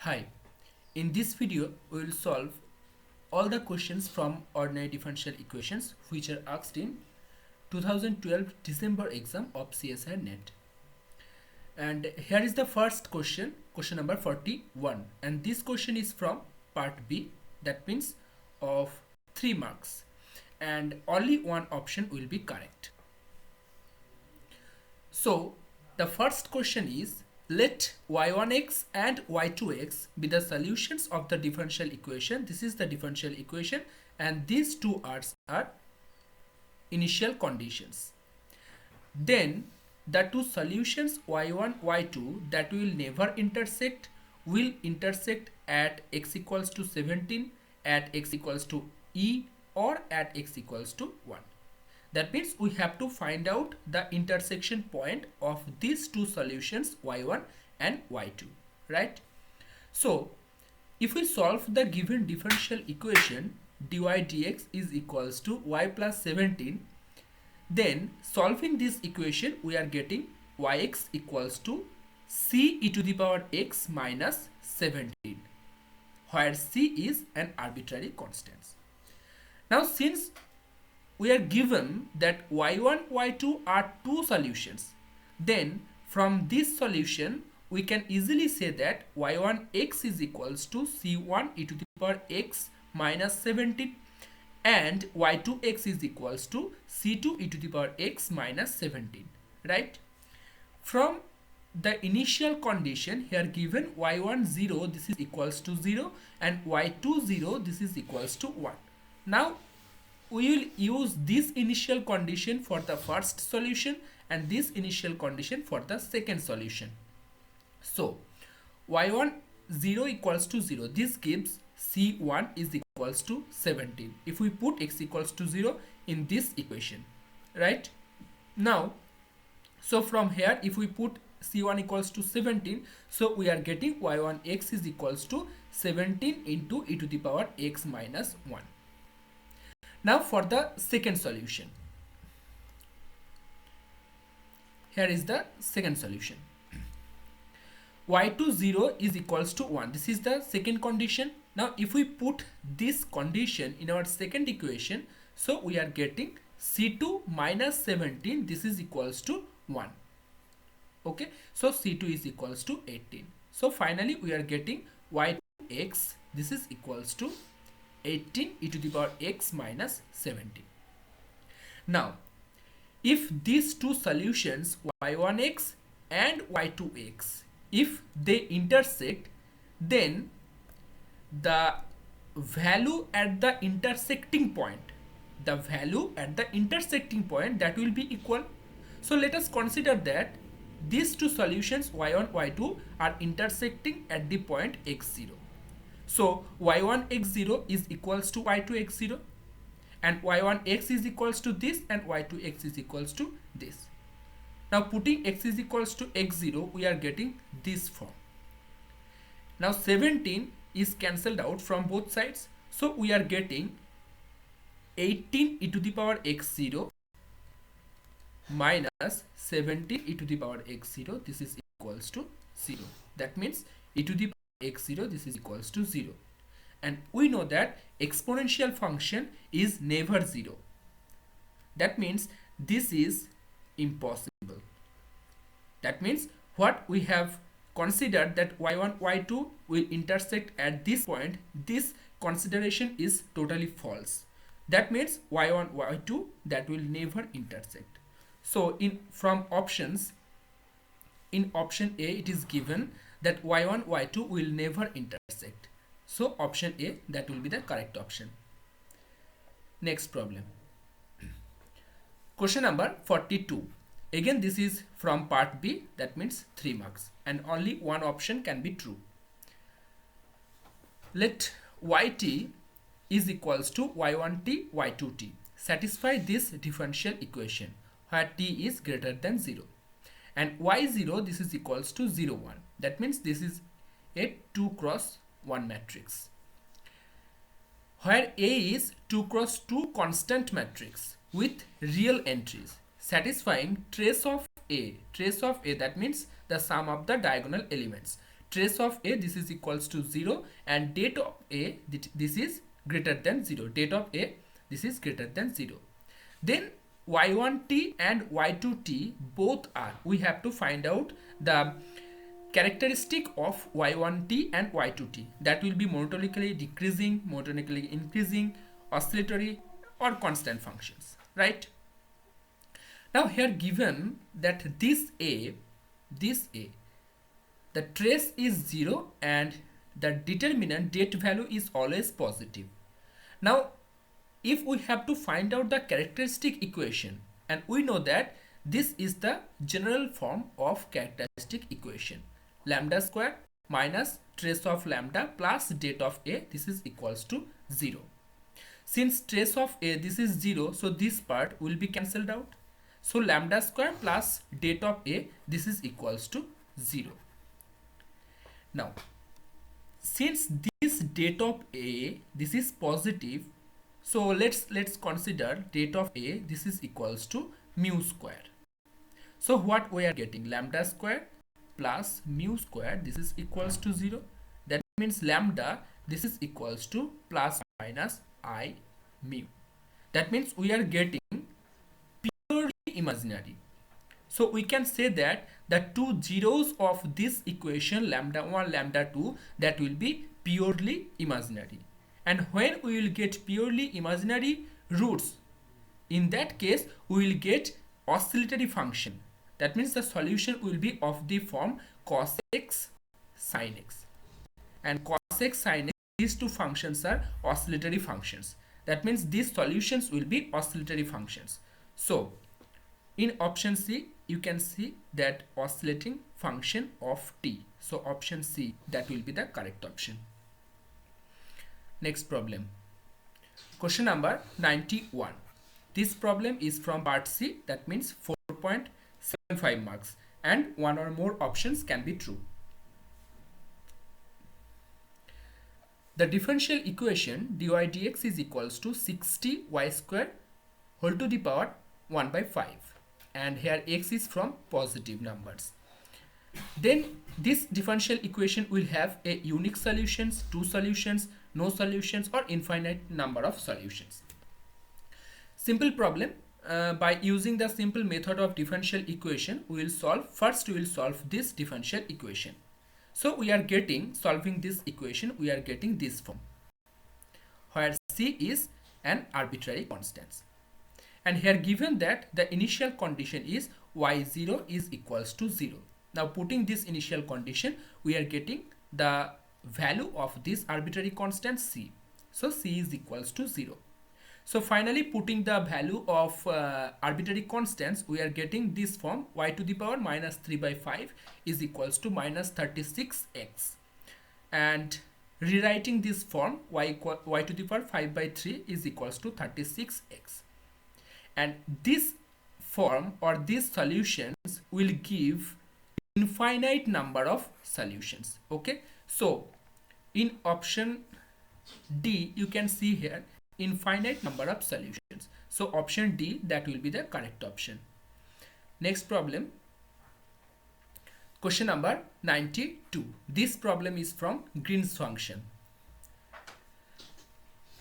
Hi, in this video we will solve all the questions from ordinary differential equations which are asked in 2012 December exam of CSIR NET. And here is the first question, question number 41, and this question is from part B, that means of 3 marks, and only one option will be correct. So the first question is, let y1x and y2x be the solutions of the differential equation. This is the differential equation and these two are initial conditions. Then the two solutions y1, y2 that will never intersect will intersect at x equals to 17, at x equals to e, or at x equals to 1. That means we have to find out the intersection point of these two solutions y1 and y2, right? So if we solve the given differential equation dy dx is equals to y plus 17, then solving this equation we are getting yx equals to c e to the power x minus 17, where c is an arbitrary constant. Now since we are given that y1, y2 are two solutions, then from this solution we can easily say that y1x is equals to c1 e to the power x minus 17 and y2x is equals to c2 e to the power x minus 17, right? From the initial condition here given y1 0, this is equals to 0, and y2 0, this is equals to 1. Now we will use this initial condition for the first solution and this initial condition for the second solution. So y1 0 equals to 0, this gives c1 is equals to 17 if we put x equals to 0 in this equation, right? Now so from here if we put c1 equals to 17, so we are getting y1 x is equals to 17 into e to the power x minus 1. Now for the second solution, here is the second solution. y2 0 is equals to 1. This is the second condition. Now if we put this condition in our second equation, so we are getting c2 minus 17, this is equals to 1. Okay, so c2 is equals to 18. So finally we are getting y2x, this is equals to 18 e to the power x minus 17. Now if these two solutions y1x and y2x, if they intersect, then the value at the intersecting point, that will be equal. So let us consider that these two solutions y1, y2 are intersecting at the point x0. So y1 x0 is equals to y2 x0, and y1 x is equals to this and y2 x is equals to this. Now putting x is equals to x0, we are getting this form. Now 17 is cancelled out from both sides, so we are getting 18 e to the power x0 minus 17 e to the power x0, this is equals to 0. That means e to the power x0, this is equals to 0, and we know that exponential function is never 0. That means this is impossible. That means what we have considered that y1 y2 will intersect at this point, this consideration is totally false. That means y1 y2 that will never intersect. So from options, in option A it is given that y1 y2 will never intersect, so option A that will be the correct option. Next problem, question number 42. Again this is from part B, that means 3 marks, and only one option can be true. Let yt is equals to y1t y2t satisfy this differential equation where t is greater than 0, and y0 this is equals to 0 1. That means this is a 2 cross 1 matrix where A is 2 cross 2 constant matrix with real entries satisfying trace of A, that means the sum of the diagonal elements. trace of a, this is equals to 0, and date of a, this is greater than 0. Date of a, this is greater than 0. Then y1t and y2t both are, we have to find out the characteristic of y1t and y2t. That will be monotonically decreasing, monotonically increasing, oscillatory, or constant functions, right? Now here given that this a, the trace is 0 and the determinant date value is always positive. Now if we have to find out the characteristic equation, and we know that this is the general form of characteristic equation, lambda square minus trace of lambda plus date of a, this is equals to 0. Since trace of a, this is 0, so this part will be cancelled out. So lambda square plus date of a, this is equals to 0. Now since this date of a, this is positive, so let's consider date of a, this is equals to mu square. So what we are getting, lambda square plus mu square, this is equals to 0. That means lambda, this is equals to plus minus I mu. That means we are getting purely imaginary. So we can say that the two zeros of this equation, lambda 1, lambda 2, that will be purely imaginary. And when we will get purely imaginary roots, in that case we will get oscillatory function. That means the solution will be of the form cos x sin x. And cos x sin x, these two functions are oscillatory functions. That means these solutions will be oscillatory functions. So in option C, you can see that oscillating function of t. So option C, that will be the correct option. Next problem. Question number 91. This problem is from part C, that means 4.75 marks, and one or more options can be true. The differential equation dy dx is equals to 60 y square whole to the power 1 by 5, and here x is from positive numbers. Then this differential equation will have a unique solutions, two solutions, no solutions, or infinite number of solutions. Simple problem. By using the simple method of differential equation, we will solve, first we will solve this differential equation. So we are getting, solving this equation, we are getting this form, where c is an arbitrary constant. And here given that the initial condition is y0 is equals to 0. Now putting this initial condition, we are getting the value of this arbitrary constant c. So c is equals to 0. So finally putting the value of arbitrary constants, we are getting this form, y to the power minus 3 by 5 is equals to minus 36x. And rewriting this form, y to the power 5 by 3 is equals to 36x. And this form or these solutions will give infinite number of solutions. Okay, so in option D, you can see here infinite number of solutions. So option D, that will be the correct option. Next problem, question number 92. This problem is from Green's function.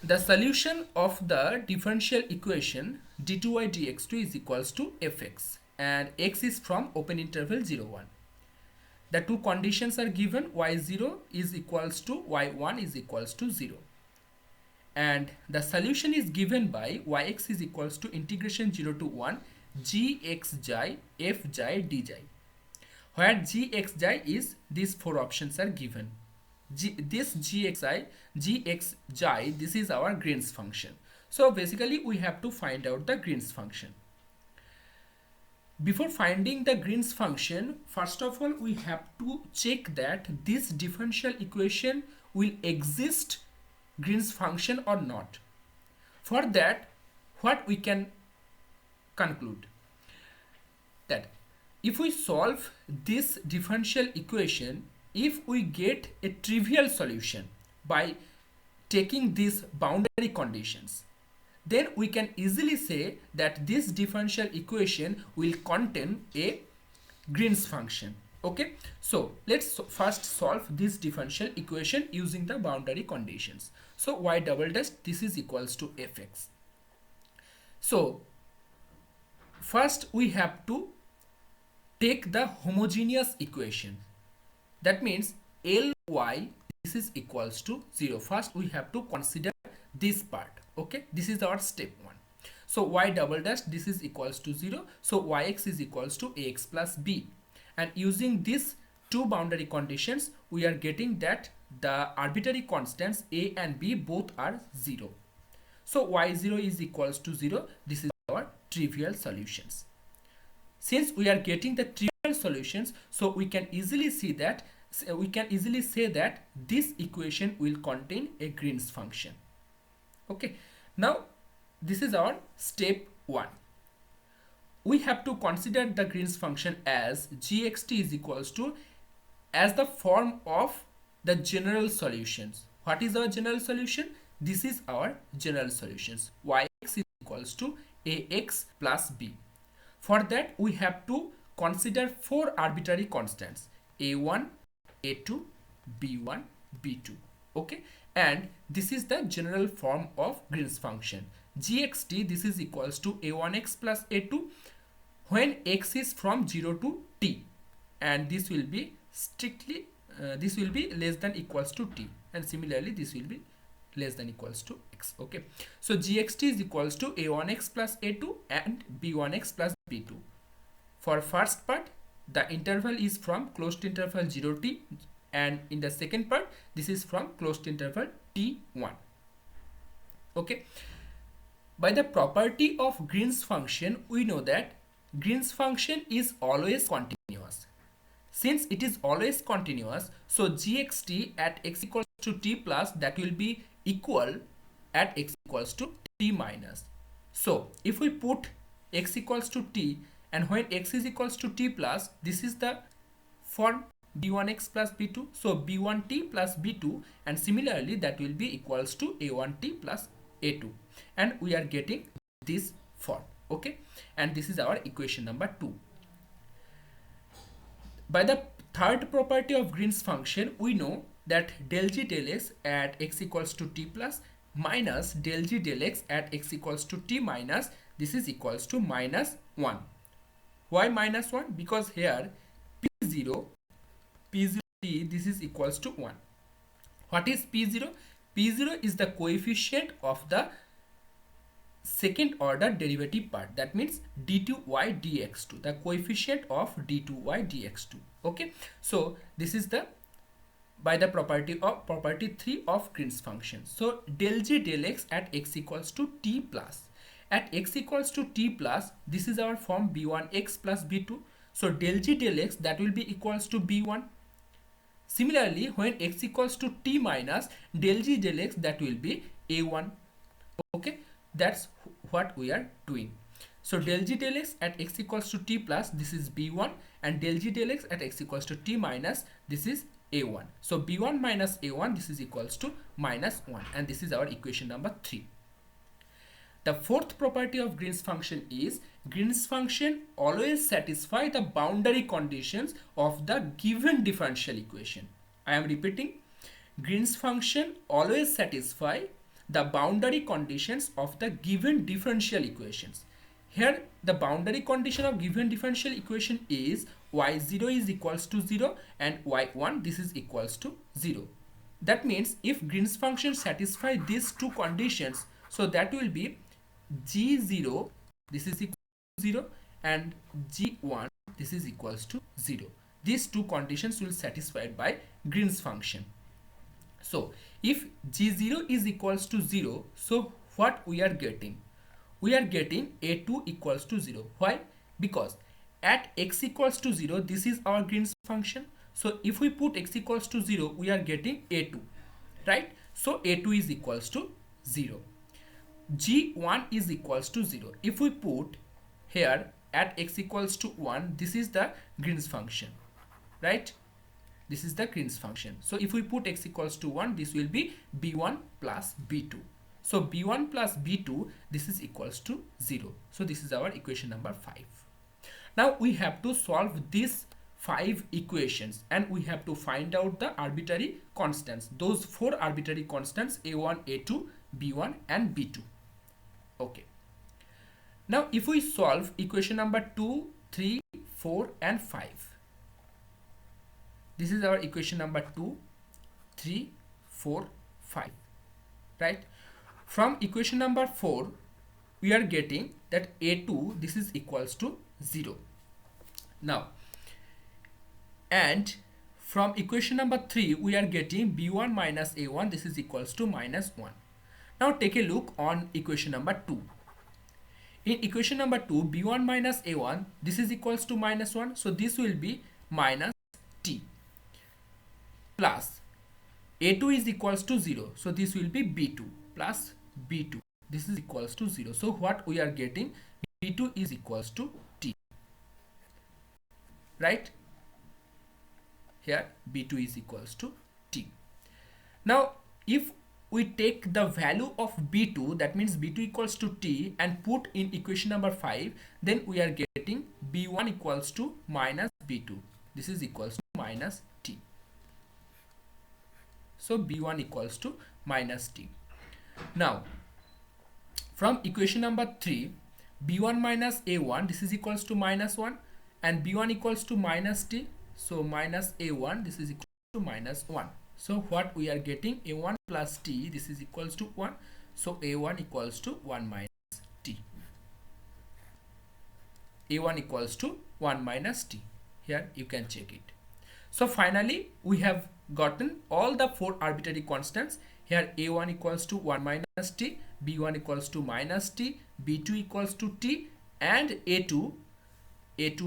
The solution of the differential equation d2y dx2 is equals to fx, and x is from open interval 0, 1. The two conditions are given, y0 is equals to y1 is equals to 0. And the solution is given by yx is equals to integration 0 to 1 gxj fj dj, where gxj is, these four options are given. This gxj, this is our Green's function. So basically we have to find out the Green's function. Before finding the Green's function, first of all we have to check that this differential equation will exist Green's function or not. For that, what we can conclude, that if we solve this differential equation, if we get a trivial solution by taking these boundary conditions, then we can easily say that this differential equation will contain a Green's function. Okay, so let's first solve this differential equation using the boundary conditions. So y double dash, this is equals to fx. So first we have to take the homogeneous equation. That means Ly, this is equals to 0. First we have to consider this part. Okay, this is our step 1. So y double dash, this is equals to 0. So yx is equals to ax plus b. And using these two boundary conditions, we are getting that the arbitrary constants a and b both are 0. So y0 is equals to 0. This is our trivial solutions. Since we are getting the trivial solutions, so we can easily see that say that this equation will contain a Green's function. Okay, now this is our step 1. We have to consider the Green's function as gxt is equals to as the form of the general solutions. What is our general solution? This is our general solutions. Yx is equals to ax plus b. For that we have to consider 4 arbitrary constants: a1, a2, b1, b2. Okay, and this is the general form of Green's function. Gxt, this is equals to a1x plus a2 when x is from 0 to t, and this will be strictly this will be less than equals to t, and similarly this will be less than equals to x. Okay, so gxt is equals to a1x plus a2 and b1x plus b2. For first part, the interval is from closed interval 0 t, and in the second part this is from closed interval t1. Okay, by the property of Green's function, we know that Green's function is always continuous. Since it is always continuous, so gxt at x equals to t plus, that will be equal at x equals to t minus. So if we put x equals to t, and when x is equals to t plus, this is the form b1x plus b2, so b1t plus b2, and similarly that will be equals to a1t plus a2, and we are getting this form. Okay, and this is our equation number 2. By the third property of Green's function, we know that del g del x at x equals to t plus minus del g del x at x equals to t minus, this is equals to minus 1. Why minus 1? Because here p0 t, this is equals to 1. What is p0? P0 is the coefficient of the second order derivative part, that means d2y dx2, the coefficient of d2y dx2. Okay, so this is the by the property 3 of Green's function. So del g del x at x equals to t plus, at x equals to t plus, this is our form b1x plus b2, so del g del x, that will be equals to b1. Similarly, when x equals to t minus, del g del x, that will be a1. Okay, that's what we are doing. So del g del x at x equals to t plus, this is b1, and del g del x at x equals to t minus, this is a1. So b1 minus a1, this is equals to minus 1, and this is our equation number 3. The fourth property of Green's function is Green's function always satisfy the boundary conditions of the given differential equation. I am repeating, Green's function always satisfy the boundary conditions of the given differential equations. Here the boundary condition of given differential equation is y0 is equals to 0 and y1, this is equals to 0. That means if Green's function satisfy these two conditions, so that will be g0, this is equal to 0, and g1, this is equals to 0. These two conditions will be satisfied by Green's function. So if g0 is equals to 0, so what we are getting? We are getting a2 equals to 0. Why? Because at x equals to 0, this is our Green's function. So if we put x equals to 0, we are getting a2, right? So a2 is equals to 0. g1 is equals to 0. If we put here at x equals to 1, this is the Green's function, right? This is the Green's function. So if we put x equals to 1, this will be b1 plus b2. So b1 plus b2, this is equals to 0. So this is our equation number 5. Now we have to solve this 5 equations and we have to find out the arbitrary constants, those 4 arbitrary constants a1, a2, b1 and b2. Okay, now if we solve equation number 2, 3, 4 and 5, this is our equation number 2, 3, 4, 5, right? From equation number 4 we are getting that a2 this is equals to 0. Now, and from equation number 3 we are getting b1 minus a1 this is equals to minus 1. Now take a look on equation number 2. In equation number 2, b1 minus a1 this is equals to minus 1, so this will be minus t, plus a2 is equals to 0, so this will be b2 plus b2 this is equals to 0. So what we are getting, b2 is equals to t, right? Here b2 is equals to t. Now if we take the value of b2, that means b2 equals to t, and put in equation number 5, then we are getting b1 equals to minus b2 this is equals to minus t. So b1 equals to minus t. Now from equation number 3, b1 minus a1 this is equals to minus 1 and b1 equals to minus t, so minus a1 this is equal to minus 1. So what we are getting, a1 plus t this is equals to 1, so a1 equals to 1 minus t, a1 equals to 1 minus t. Here you can check it. So finally we have gotten all the 4 arbitrary constants. Here a1 equals to 1 minus t, b1 equals to minus t, b2 equals to t, and a2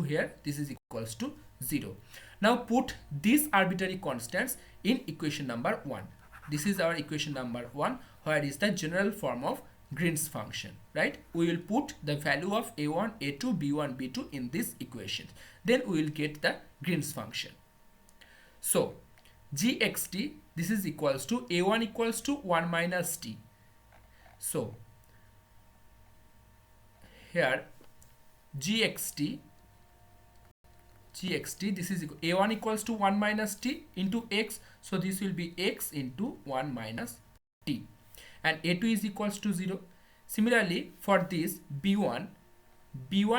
here this is equals to 0. Now put these arbitrary constants in equation number 1. This is our equation number 1, where is the general form of Green's function, right? We will put the value of a1, a2, b1, b2 in this equation. Then we will get the Green's function. So gxt this is equals to a1 equals to 1 minus t. So here gxt this is a1 equals to 1 minus t into x, so this will be x into 1 minus t, and a2 is equals to 0. Similarly for this b1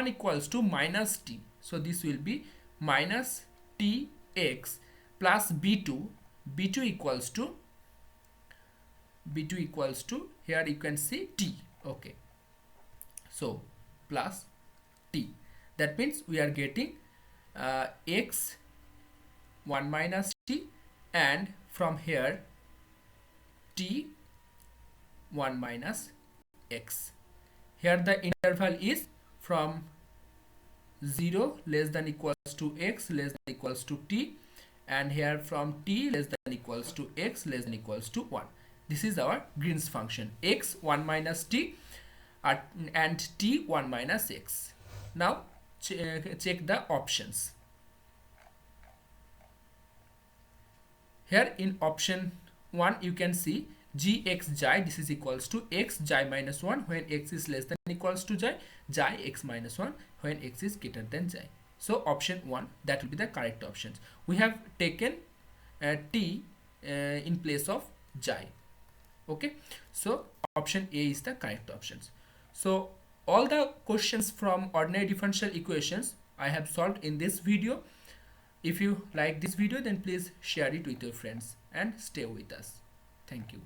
equals to minus t, so this will be minus tx plus b2 equals to here you can see t. Okay, so plus t, that means we are getting x 1 minus t, and from here t 1 minus x. Here the interval is from 0 less than equals to x less than equals to t, and here from t less than equals to x less than equals to 1. This is our Green's function, x 1 minus t and t 1 minus x. Now check the options. Here in option 1 you can see gx xi this is equals to x xi minus 1 when x is less than equals to xi x minus 1 when x is greater than xi. So option 1, that will be the correct options. We have taken t in place of xi. Okay, so option A is the correct options. So all the questions from ordinary differential equations I have solved in this video. If you like this video, then please share it with your friends and stay with us. Thank you.